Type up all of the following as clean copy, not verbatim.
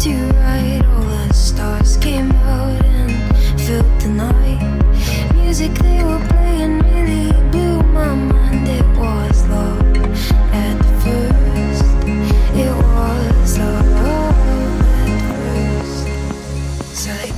to right. All the stars came out and filled the night. Music they were playing really blew my mind. It was love at first. It was love at first sight.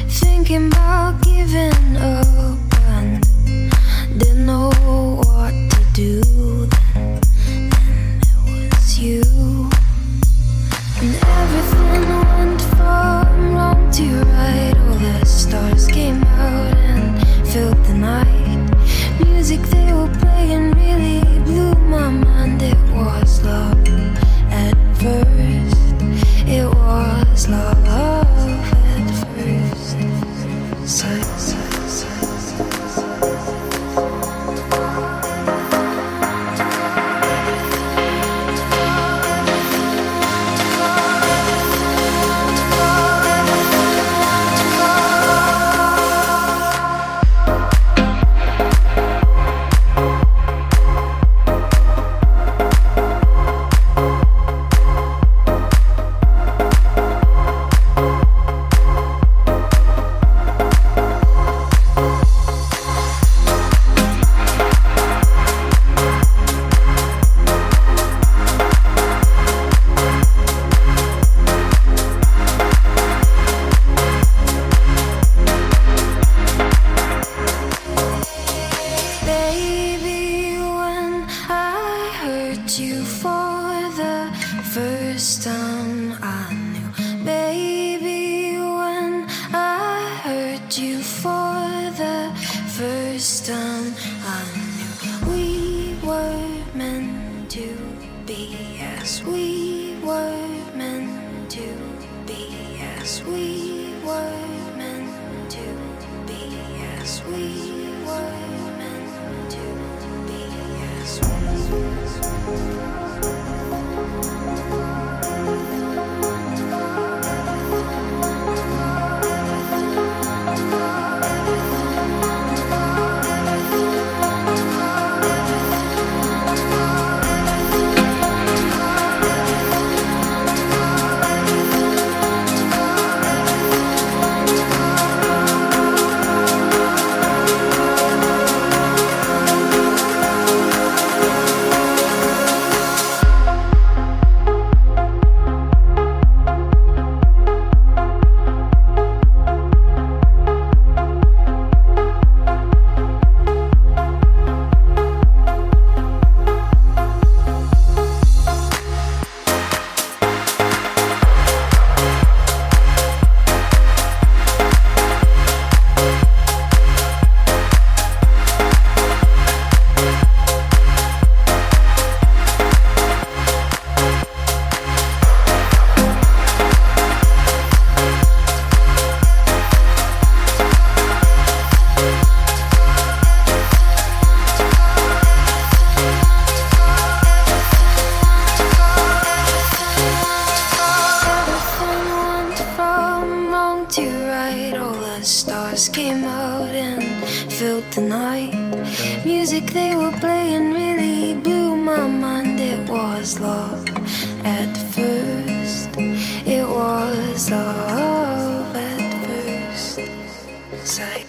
Thinking about giving up and didn't know what to do. Then it was you, and everything went from wrong to right. All the stars came out and filled the night. Music they were playing really blew my mind. It was love at first. It was love at first. You for the first time I knew, baby, when I heard you for the first time I knew we were meant to be, yes, we were meant to be, yes, we were meant to be, yes, we were meant to be, yes, we were. Came out and filled the night. Music they were playing really blew my mind. It was love at first. It was love at first sight.